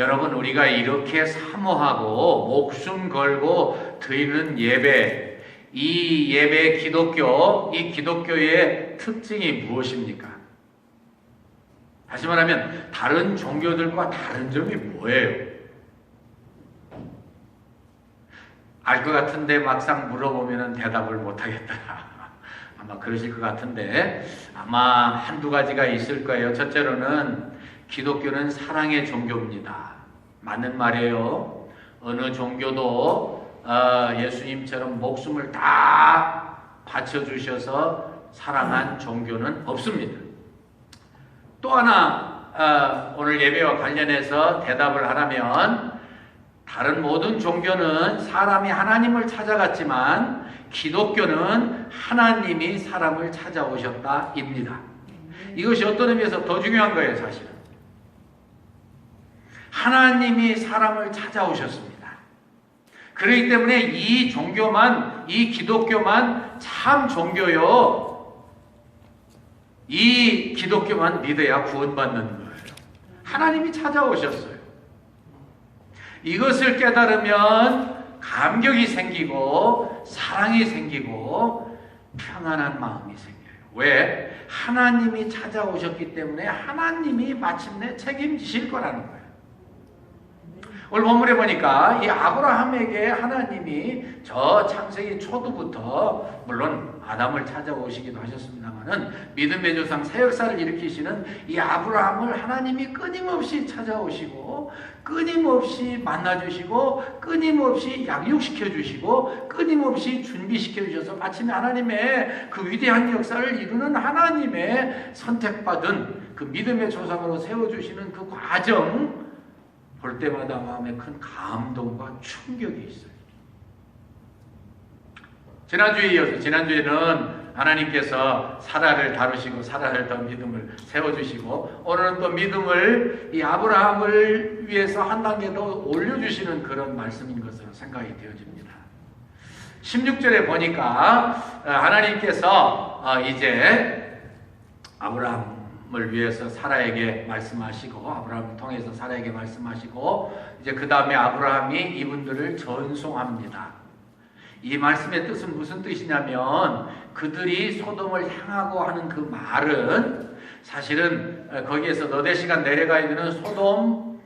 여러분, 우리가 이렇게 사모하고 목숨 걸고 드리는 예배, 이 예배 이 기독교의 특징이 무엇입니까? 다시 말하면 다른 종교들과 다른 점이 뭐예요? 알 것 같은데 막상 물어보면 대답을 못하겠다. 아마 그러실 것 같은데 아마 한두 가지가 있을 거예요. 첫째로는 기독교는 사랑의 종교입니다. 맞는 말이에요. 어느 종교도 예수님처럼 목숨을 다 바쳐주셔서 사랑한 종교는 없습니다. 또 하나 오늘 예배와 관련해서 대답을 하라면 다른 모든 종교는 사람이 하나님을 찾아갔지만 기독교는 하나님이 사람을 찾아오셨다입니다. 이것이 어떤 의미에서 더 중요한 거예요, 사실은. 하나님이 사람을 찾아오셨습니다. 그렇기 때문에 이 기독교만 참 종교요. 이 기독교만 믿어야 구원받는 거예요. 하나님이 찾아오셨어요. 이것을 깨달으면 감격이 생기고 사랑이 생기고 평안한 마음이 생겨요. 왜? 하나님이 찾아오셨기 때문에 하나님이 마침내 책임지실 거라는 거예요. 오늘 본문에 보니까 이 아브라함에게 하나님이 저 창세기 초두부터 물론 아담을 찾아오시기도 하셨습니다만은 믿음의 조상 새 역사를 일으키시는 이 아브라함을 하나님이 끊임없이 찾아오시고 끊임없이 만나주시고 끊임없이 양육시켜주시고 끊임없이 준비시켜주셔서 마침내 하나님의 그 위대한 역사를 이루는 하나님의 선택받은 그 믿음의 조상으로 세워주시는 그 과정 볼 때마다 마음에 큰 감동과 충격이 있어요. 지난주에 이어서 지난주에는 하나님께서 사라를 다루시고 사라를 더 믿음을 세워주시고 오늘은 또 믿음을 이 아브라함을 위해서 한 단계 더 올려주시는 그런 말씀인 것으로 생각이 되어집니다. 16절에 보니까 하나님께서 이제 아브라함을 위해서 사라에게 말씀하시고 아브라함을 통해서 사라에게 말씀하시고 이제 그 다음에 아브라함이 이분들을 전송합니다. 이 말씀의 뜻은 무슨 뜻이냐면 그들이 소돔을 향하고 하는 그 말은 사실은 거기에서 너댓 시간 내려가 있는 소돔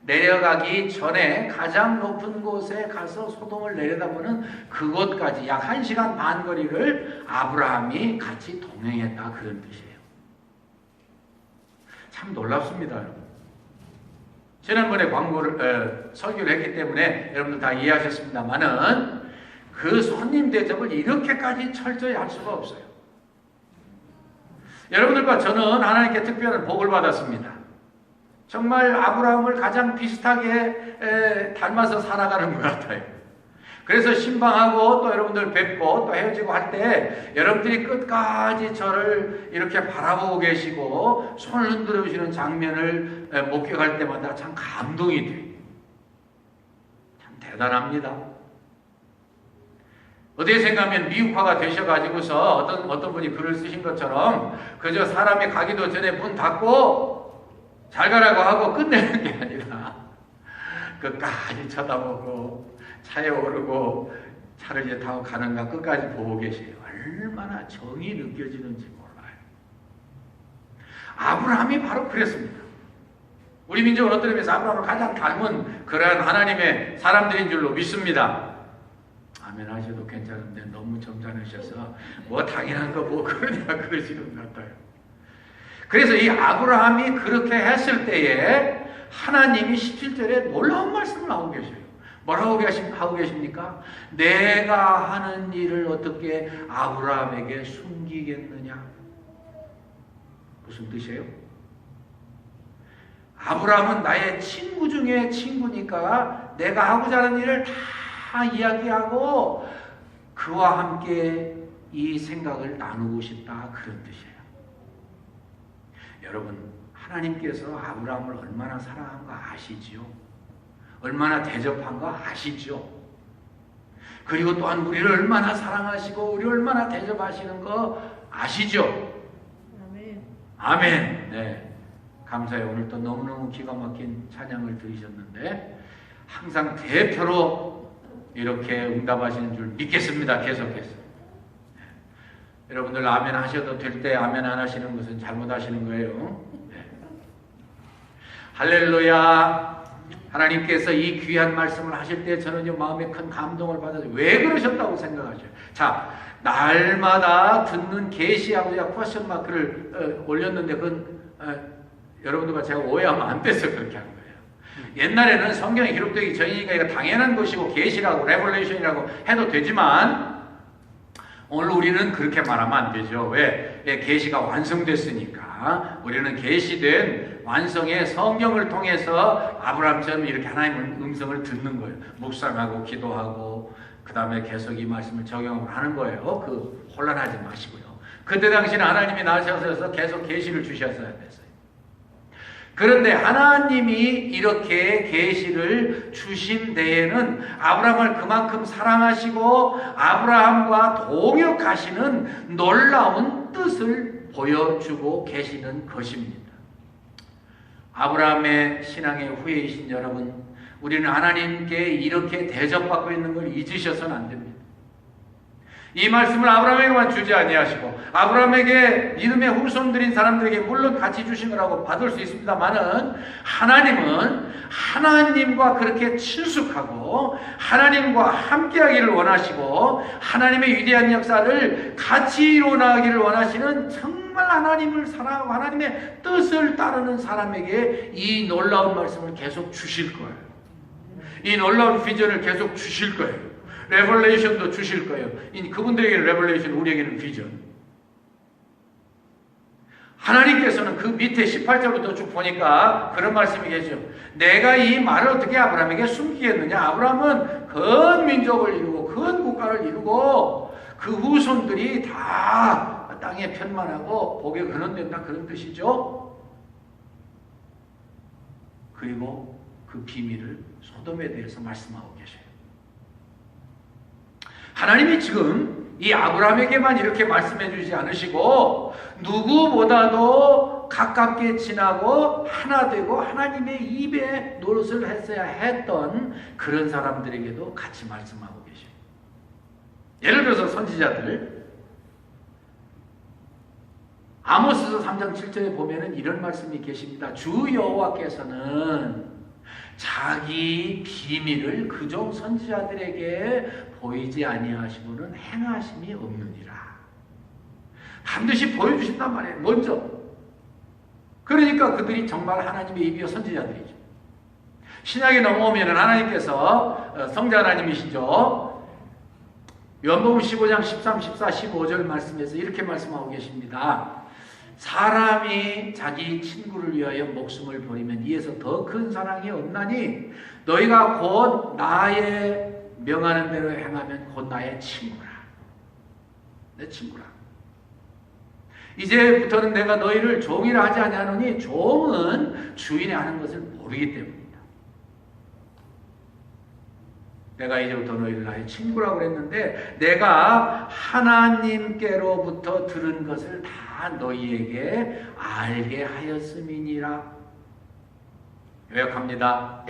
내려가기 전에 가장 높은 곳에 가서 소돔을 내려다보는 그곳까지 약 1시간 반 거리를 아브라함이 같이 동행했다 그런 뜻이에요. 참 놀랍습니다, 여러분. 지난번에 설교를 했기 때문에 여러분들 다 이해하셨습니다만은 그 손님 대접을 이렇게까지 철저히 할 수가 없어요. 여러분들과 저는 하나님께 특별한 복을 받았습니다. 정말 아브라함을 가장 비슷하게 닮아서 살아가는 것 같아요. 그래서 신방하고 또 여러분들 뵙고 또 헤어지고 할 때 여러분들이 끝까지 저를 이렇게 바라보고 계시고 손을 흔들어 주시는 장면을 목격할 때마다 참 감동이 돼요. 참 대단합니다. 어디에 생각하면 미국화가 되셔가지고서 어떤 분이 글을 쓰신 것처럼 그저 사람이 가기도 전에 문 닫고 잘 가라고 하고 끝내는 게 아니라 끝까지 쳐다보고 차에 오르고 차를 이제 타고 가는가 끝까지 보고 계세요. 얼마나 정이 느껴지는지 몰라요. 아브라함이 바로 그랬습니다. 우리 민족은 어떤 의미에서 아브라함을 가장 닮은 그러한 하나님의 사람들인 줄로 믿습니다. 아멘 하셔도 괜찮은데 너무 점잖으셔서 뭐 당연한 거 뭐 그러냐 그러시는 것 같아요. 그래서 이 아브라함이 그렇게 했을 때에 하나님이 17절에 놀라운 말씀을 하고 계셔요. 뭐라고 하고 계십니까? 내가 하는 일을 어떻게 아브라함에게 숨기겠느냐? 무슨 뜻이에요? 아브라함은 나의 친구 중에 친구니까 내가 하고자 하는 일을 다 이야기하고 그와 함께 이 생각을 나누고 싶다 그런 뜻이에요. 여러분, 하나님께서 아브라함을 얼마나 사랑한 거 아시지요? 얼마나 대접한 거 아시죠? 그리고 또한 우리를 얼마나 사랑하시고 우리를 얼마나 대접하시는 거 아시죠? 아멘. 아멘. 네. 감사해요. 오늘 또 너무너무 기가 막힌 찬양을 들으셨는데 항상 대표로 이렇게 응답하시는 줄 믿겠습니다. 계속해서. 여러분들 아멘 하셔도 될 때 아멘 안 하시는 것은 잘못하시는 거예요. 할렐루야. 하나님께서 이 귀한 말씀을 하실 때 저는 마음에 큰 감동을 받아서 왜 그러셨다고 생각하셔요. 자, 날마다 듣는 계시하고 제가 퀘스천 마크를 올렸는데 그건 여러분들과 제가 오해하면 안 돼서 그렇게 한 거예요. 옛날에는 성경에 기록되기 전이니까 이거 당연한 것이고 계시라고 레벨레이션이라고 해도 되지만 오늘 우리는 그렇게 말하면 안 되죠. 왜? 계시가 완성됐으니까 우리는 계시된 완성의 성경을 통해서 아브라함처럼 이렇게 하나님의 음성을 듣는 거예요. 묵상하고 기도하고 그 다음에 계속 이 말씀을 적용을 하는 거예요. 그 혼란하지 마시고요. 그때 당시는 하나님이 나셔서 계속 계시를 주셨어야 됐어요. 그런데 하나님이 이렇게 계시를 주신 데에는 아브라함을 그만큼 사랑하시고 아브라함과 동역하시는 놀라운 뜻을 보여주고 계시는 것입니다. 아브라함의 신앙의 후예이신 여러분, 우리는 하나님께 이렇게 대접받고 있는 걸 잊으셔서는 안 됩니다. 이 말씀을 아브라함에게만 주지 아니하시고 아브라함에게 믿음의 후손들인 사람들에게 물론 같이 주신 거라고 받을 수 있습니다만은 하나님은 하나님과 그렇게 친숙하고 하나님과 함께하기를 원하시고 하나님의 위대한 역사를 같이 이루어나가기를 원하시는 정말 하나님을 사랑하고 하나님의 뜻을 따르는 사람에게 이 놀라운 말씀을 계속 주실 거예요. 이 놀라운 비전을 계속 주실 거예요. 레벨레이션도 주실 거예요. 그분들에게는 레벨레이션, 우리에게는 비전. 하나님께서는 그 밑에 18절부터 쭉 보니까 그런 말씀이 계시죠. 내가 이 말을 어떻게 아브라함에게 숨기겠느냐. 아브라함은 큰 민족을 이루고 큰 국가를 이루고 그 후손들이 다 땅에 편만하고 복에 근원된다, 그런 뜻이죠. 그리고 그 비밀을 소돔에 대해서 말씀하고 계셔요. 하나님이 지금 이 아브라함에게만 이렇게 말씀해 주지 않으시고 누구보다도 가깝게 지나고 하나 되고 하나님의 입에 노릇을 했어야 했던 그런 사람들에게도 같이 말씀하고 계셔요. 예를 들어서 선지자들, 아모스서 3장 7절에 보면은 이런 말씀이 계십니다. 주 여호와께서는 자기 비밀을 그종 선지자들에게 보이지 아니하시고는 행하심이 없느니라. 반드시 보여주신단 말이에요. 먼저. 그러니까 그들이 정말 하나님의 입이요 선지자들이죠. 신약에 넘어오면 하나님께서 성자 하나님이시죠. 요한복음 15장 13, 14, 15절 말씀에서 이렇게 말씀하고 계십니다. 사람이 자기 친구를 위하여 목숨을 버리면 이에서 더 큰 사랑이 없나니 너희가 곧 나의 명하는 대로 행하면 곧 나의 친구라. 내 친구라. 이제부터는 내가 너희를 종이라 하지 아니하노니 종은 주인이 하는 것을 모르기 때문이다. 내가 이제부터 너희를 나의 친구라고 그랬는데 내가 하나님께로부터 들은 것을 다 너희에게 알게 하였음이니라. 요약합니다.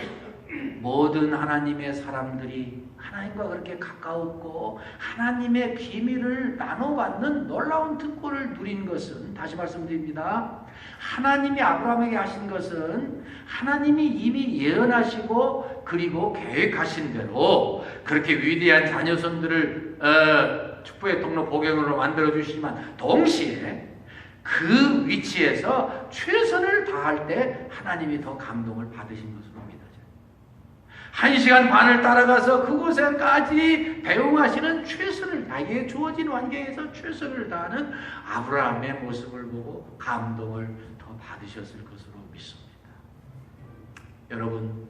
모든 하나님의 사람들이 하나님과 그렇게 가까웠고 하나님의 비밀을 나눠받는 놀라운 특권을 누린 것은, 다시 말씀드립니다, 하나님이 아브라함에게 하신 것은 하나님이 이미 예언하시고 그리고 계획하신 대로 그렇게 위대한 자녀손들을 축복의 통로 복영으로 만들어주시지만 동시에 그 위치에서 최선을 다할 때 하나님이 더 감동을 받으신 것으로 믿어져요. 1시간 반을 따라가서 그곳에까지 배웅하시는 최선을, 자기의 주어진 환경에서 최선을 다하는 아브라함의 모습을 보고 감동을 더 받으셨을 것으로 믿습니다. 여러분,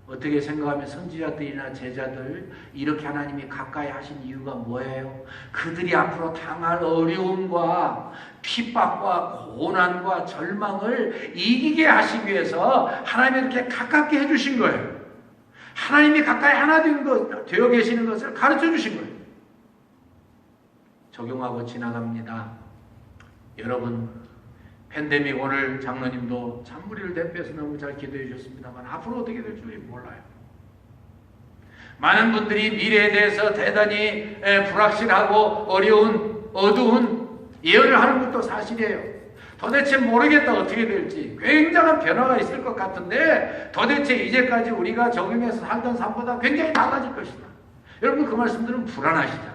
어떻게 생각하면 선지자들이나 제자들 이렇게 하나님이 가까이 하신 이유가 뭐예요? 그들이 앞으로 당할 어려움과 핍박과 고난과 절망을 이기게 하시기 위해서 하나님이 이렇게 가깝게 해주신 거예요. 하나님이 가까이 하나 되어 계시는 것을 가르쳐 주신 거예요. 적용하고 지나갑니다. 여러분, 팬데믹 오늘 장로님도 참 우리를 대표해서 너무 잘 기도해 주셨습니다만 앞으로 어떻게 될지 몰라요. 많은 분들이 미래에 대해서 대단히 불확실하고 어려운 어두운 예언을 하는 것도 사실이에요. 도대체 모르겠다 어떻게 될지. 굉장한 변화가 있을 것 같은데 도대체 이제까지 우리가 적용해서 살던 삶보다 굉장히 달라질 것이다. 여러분 그 말씀들은 불안하시잖아요.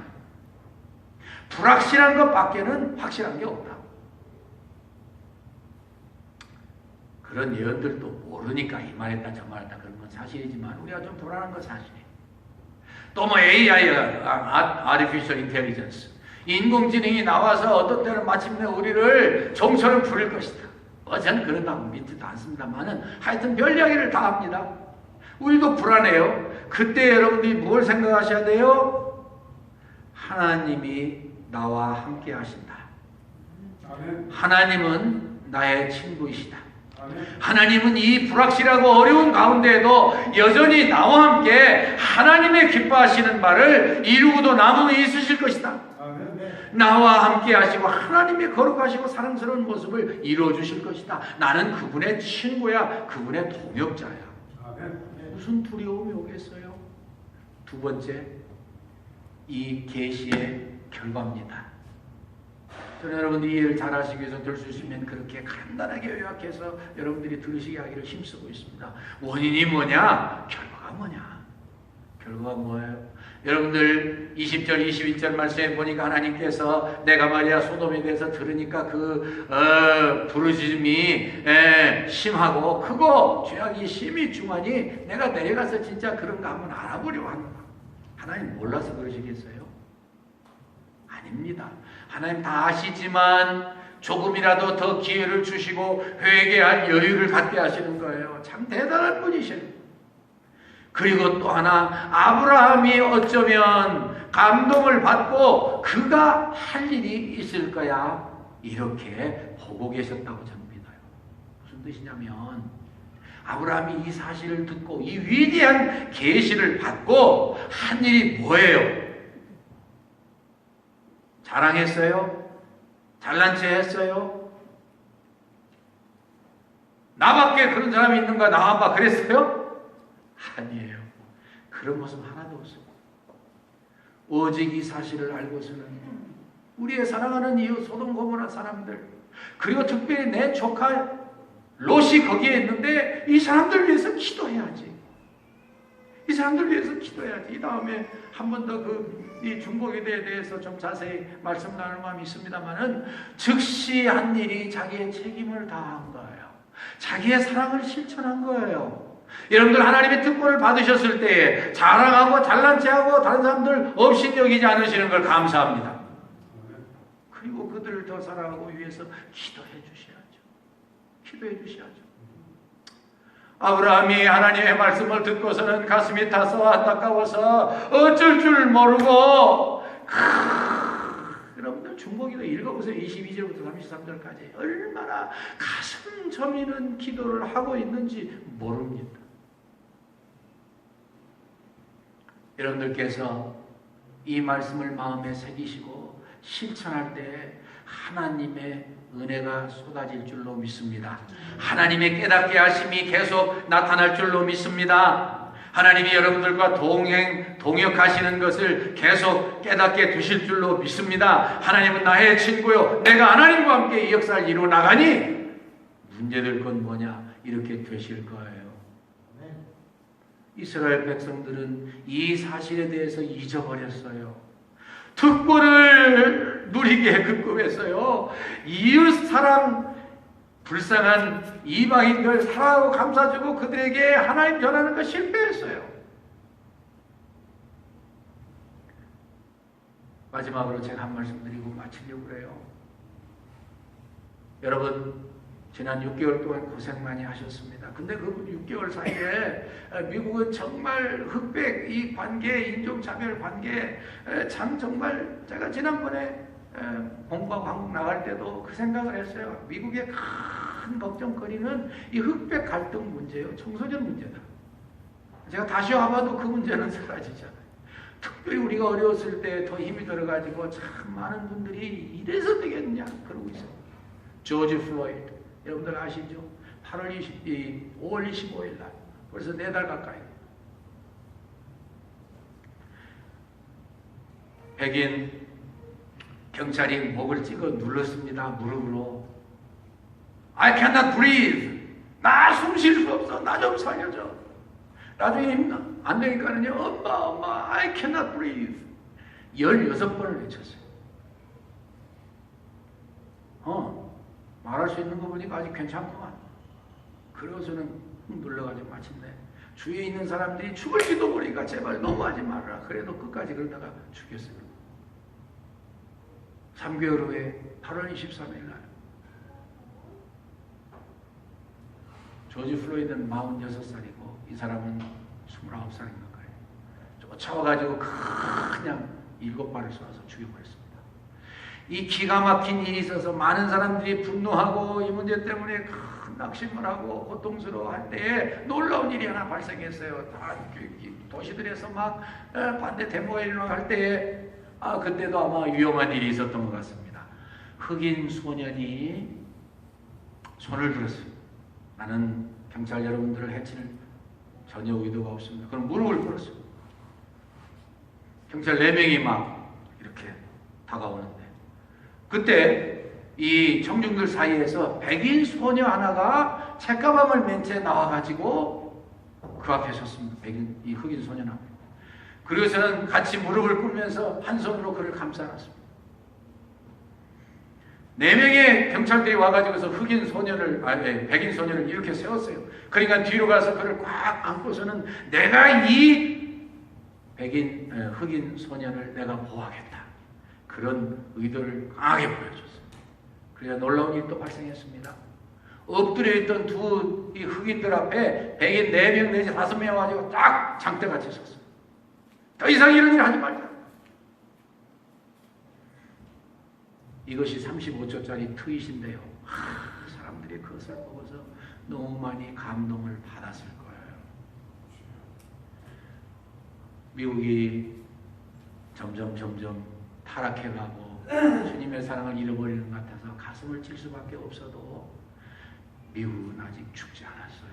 불확실한 것밖에는 확실한 게 없다. 그런 예언들도 모르니까 이 말했다 저 말했다 그런 건 사실이지만 우리가 좀 불안한 건 사실이에요. 또 뭐 AI가 Artificial Intelligence 인공지능이 나와서 어떤 때는 마침내 우리를 종처럼 부릴 것이다. 저는 그런다고 믿지도 않습니다만은 하여튼 별 이야기를 다 합니다. 우리도 불안해요. 그때 여러분들이 뭘 생각하셔야 돼요? 하나님이 나와 함께 하신다. 하나님은 나의 친구이시다. 하나님은 이 불확실하고 어려운 가운데에도 여전히 나와 함께 하나님의 기뻐하시는 바를 이루고도 남음이 있으실 것이다. 나와 함께 하시고 하나님의 거룩하시고 사랑스러운 모습을 이루어 주실 것이다. 나는 그분의 친구야. 그분의 동역자야. 무슨 두려움이 오겠어요? 두 번째, 이 계시의 결과입니다. 저는 여러분들이 이해를 잘 하시기 위해서 들 수 있으면 그렇게 간단하게 요약해서 여러분들이 들으시게 하기를 힘쓰고 있습니다. 원인이 뭐냐? 결과가 뭐냐? 결과가 뭐예요? 여러분들 20절 21절 말씀에 보니까 하나님께서 내가 말이야 소돔에 대해서 들으니까 부르짖음이 심하고 크고 죄악이 심히 중하니 내가 내려가서 진짜 그런가 한번 알아보려고 하는 거야. 하나님 몰라서 그러시겠어요? 아닙니다. 하나님 다 아시지만 조금이라도 더 기회를 주시고 회개할 여유를 갖게 하시는 거예요. 참 대단한 분이셔요. 그리고 또 하나 아브라함이 어쩌면 감동을 받고 그가 할 일이 있을 거야 이렇게 보고 계셨다고 저는 믿어요. 무슨 뜻이냐면 아브라함이 이 사실을 듣고 이 위대한 계시를 받고 한 일이 뭐예요? 자랑했어요? 잘난 체 했어요? 나밖에 그런 사람이 있는가 나만 봐 그랬어요? 아니에요. 그런 모습 하나도 없어요. 오직 이 사실을 알고서는 우리의 사랑하는 이웃 소돔 고모라 사람들 그리고 특별히 내 조카 롯이 거기에 있는데 이 사람들 위해서 기도해야지. 이 사람들 위해서 기도해야지. 이 다음에 한 번 더 이 중보기도에 대해서 좀 자세히 말씀 나눌 마음이 있습니다만은 즉시 한 일이 자기의 책임을 다한 거예요. 자기의 사랑을 실천한 거예요. 여러분들 하나님의 특권을 받으셨을 때에 자랑하고 잘난 체하고 다른 사람들 없인 여기지 않으시는 걸 감사합니다. 그리고 그들을 더 사랑하고 위해서 기도해 주셔야죠. 기도해 주셔야죠. 아브라함이 하나님의 말씀을 듣고서는 가슴이 타서 안타까워서 어쩔 줄 모르고 여러분들 중보기도 읽어보세요. 22절부터 33절까지 얼마나 가슴 저미는 기도를 하고 있는지 모릅니다. 여러분들께서 이 말씀을 마음에 새기시고 실천할 때 하나님의 은혜가 쏟아질 줄로 믿습니다. 하나님의 깨닫게 하심이 계속 나타날 줄로 믿습니다. 하나님이 여러분들과 동역하시는 것을 계속 깨닫게 두실 줄로 믿습니다. 하나님은 나의 친구요 내가 하나님과 함께 이 역사를 이루어 나가니 문제될 건 뭐냐 이렇게 되실 거예요. 이스라엘 백성들은 이 사실에 대해서 잊어버렸어요. 특권을 누리게 급급했어요. 이웃 사람 불쌍한 이방인들 사랑하고 감싸주고 그들에게 하나님 전하는 거 실패했어요. 마지막으로 제가 한 말씀 드리고 마치려고 그래요. 여러분 지난 6개월 동안 고생 많이 하셨습니다. 근데 그 6개월 사이에 미국은 정말 흑백 이 관계, 인종차별 관계 참 정말 제가 지난번에 본과 광국 나갈 때도 그 생각을 했어요. 미국의 큰 걱정거리는 이 흑백 갈등 문제예요. 청소년 문제다. 제가 다시 와봐도 그 문제는 사라지잖아요. 특별히 우리가 어려웠을 때 더 힘이 들어가지고 참 많은 분들이 이래서 되겠냐 그러고 있어요. 조지 플로이드. 여러분들 아시죠? 5월 25일 날. 벌써 4달 가까이. 백인 경찰이 목을 찍어 눌렀습니다. 무릎으로. I cannot breathe. 나 숨 쉴 수 없어. 나 좀 살려줘. 나중에 안 되니까는요. 엄마, I cannot breathe. 16번을 외쳤어요. 말할 수 있는 거 보니까 아직 괜찮구만. 그러고서는 눌러가지고 마침내 주위에 있는 사람들이 죽을지도 모르니까 제발 너무하지 말아라. 그래도 끝까지 그러다가 죽였어요. 3개월 후에 8월 23일 날 조지 플로이드는 46살이고 이 사람은 29살인 거예요. 쫓아와가지고 그냥 7발을 쏴서 죽여버렸습니다. 이 기가 막힌 일이 있어서 많은 사람들이 분노하고 이 문제 때문에 큰 낙심을 하고 고통스러워할 때에 놀라운 일이 하나 발생했어요. 다 도시들에서 막 반대 데모가 일어날 때에 그때도 아마 위험한 일이 있었던 것 같습니다. 흑인 소년이 손을 들었어요. 나는 경찰 여러분들을 해칠 전혀 의도가 없습니다. 그럼 무릎을 꿇었어요. 경찰 4명이 막 이렇게 다가오는데 그때 이 청중들 사이에서 백인 소녀 하나가 책가방을 맨 채 나와가지고 그 앞에 섰습니다. 이 흑인 소년 앞에. 그리고서는 같이 무릎을 꿇으면서 한 손으로 그를 감싸놨습니다. 4명의 경찰들이 와가지고서 백인 소년을 이렇게 세웠어요. 그러니까 뒤로 가서 그를 꽉 안고서는 내가 이 흑인 소년을 내가 보호하겠다. 그런 의도를 강하게 보여줬습니다. 그래야 놀라운 일이 또 발생했습니다. 엎드려 있던 이 흑인들 앞에 백인 4명 내지 5명 와가지고 딱 장대같이 섰어요. 더 이상 이런 일 하지 말자. 이것이 35초짜리 트윗인데요. 사람들이 그것을 보고서 너무 많이 감동을 받았을 거예요. 미국이 점점 타락해가고 주님의 사랑을 잃어버리는 것 같아서 가슴을 칠 수밖에 없어도 미국은 아직 죽지 않았어요.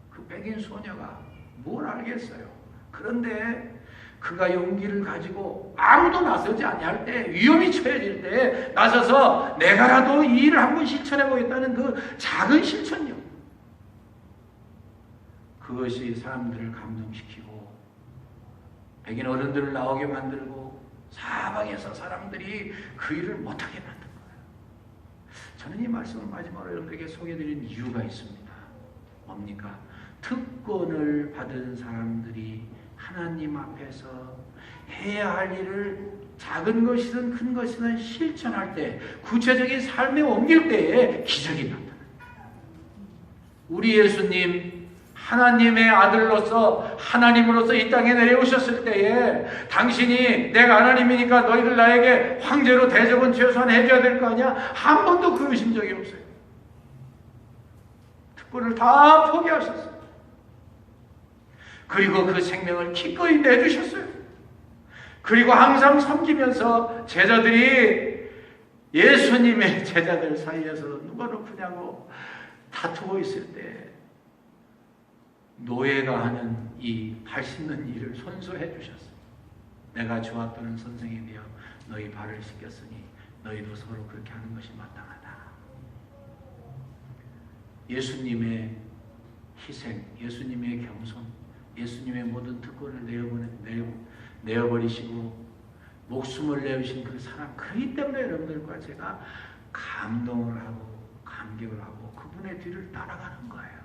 그 백인 소녀가 뭘 알겠어요. 그런데 그가 용기를 가지고 아무도 나서지 아니할 때, 위험이 처해질 때 나서서 내가라도 이 일을 한번 실천해 보겠다는 그 작은 실천력, 그것이 사람들을 감동시키고 백인 어른들을 나오게 만들고 사방에서 사람들이 그 일을 못하게 만든 거예요. 저는 이 말씀을 마지막으로 여러분에게 소개해드린 이유가 있습니다. 뭡니까? 특권을 받은 사람들이 하나님 앞에서 해야 할 일을 작은 것이든 큰 것이든 실천할 때, 구체적인 삶에 옮길 때에 기적이 나타납니다. 우리 예수님 하나님의 아들로서 하나님으로서 이 땅에 내려오셨을 때에 당신이 내가 하나님이니까 너희들 나에게 황제로 대접은 최소한 해줘야 될 거 아니야? 한 번도 그러신 적이 없어요. 특권을 다 포기하셨어요. 그리고 그 생명을 기꺼이 내주셨어요. 그리고 항상 섬기면서 제자들이 예수님의 제자들 사이에서 누가 높으냐고 다투고 있을 때 노예가 하는 이 발 씻는 일을 손수해 주셨어요. 내가 주와 또는 선생이 되어 너희 발을 씻겼으니 너희도 서로 그렇게 하는 것이 마땅하다. 예수님의 희생, 예수님의 겸손, 예수님의 모든 특권을 내어버리시고 목숨을 내주신 그 사랑, 그렇기 때문에 여러분들과 제가 감동을 하고 감격을 하고 그분의 뒤를 따라가는 거예요.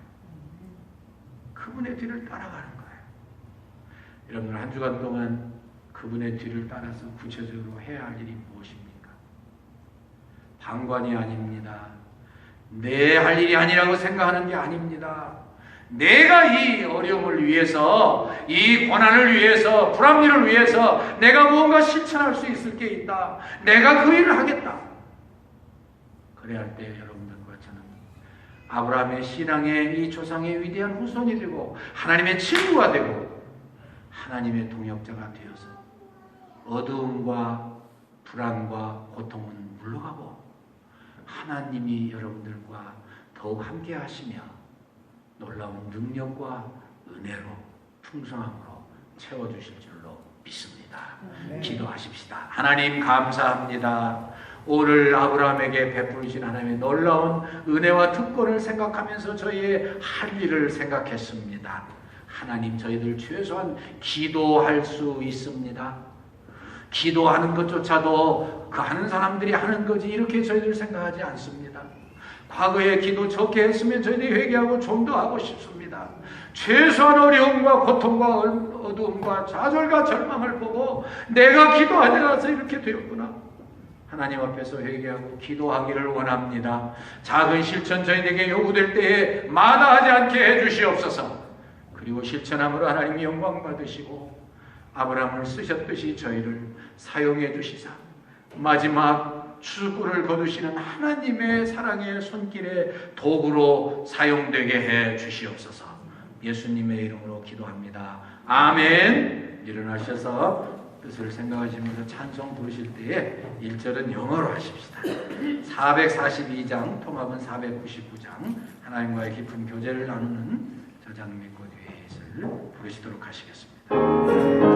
그분의 뒤를 따라가는 거예요. 여러분들 한 주간 동안 그분의 뒤를 따라서 구체적으로 해야 할 일이 무엇입니까? 방관이 아닙니다. 내 할 일이 아니라고 생각하는 게 아닙니다. 내가 이 어려움을 위해서, 이 고난을 위해서, 불합리를 위해서 내가 무언가 실천할 수 있을 게 있다. 내가 그 일을 하겠다. 그래야 할 때 여러분들과 저는 아브라함의 신앙의 이 조상의 위대한 후손이 되고 하나님의 친구가 되고 하나님의 동역자가 되어서 어두움과 불안과 고통은 물러가고 하나님이 여러분들과 더욱 함께 하시며 놀라운 능력과 은혜로 풍성함으로 채워주실 줄로 믿습니다. 기도하십시다. 하나님 감사합니다. 오늘 아브라함에게 베푸신 하나님의 놀라운 은혜와 특권을 생각하면서 저희의 할 일을 생각했습니다. 하나님, 저희들 최소한 기도할 수 있습니다. 기도하는 것조차도 그 하는 사람들이 하는 거지 이렇게 저희들 생각하지 않습니다. 과거에 기도 적게 했으면 저희들이 회개하고 좀 더 하고 싶습니다. 최소한 어려움과 고통과 어두움과 좌절과 절망을 보고 내가 기도하지 않아서 이렇게 되었구나. 하나님 앞에서 회개하고 기도하기를 원합니다. 작은 실천 저희에게 요구될 때에 마다하지 않게 해주시옵소서. 그리고 실천함으로 하나님이 영광 받으시고 아브라함을 쓰셨듯이 저희를 사용해 주시사 마지막 추수꾼을 거두시는 하나님의 사랑의 손길의 도구로 사용되게 해 주시옵소서. 예수님의 이름으로 기도합니다. 아멘. 일어나셔서 뜻을 생각하시면서 찬송 부르실 때에 1절은 영어로 하십시다. 442장, 통합은 499장, 하나님과의 깊은 교제를 나누는 저장 믿고 뒤에 부르시도록 하시겠습니다.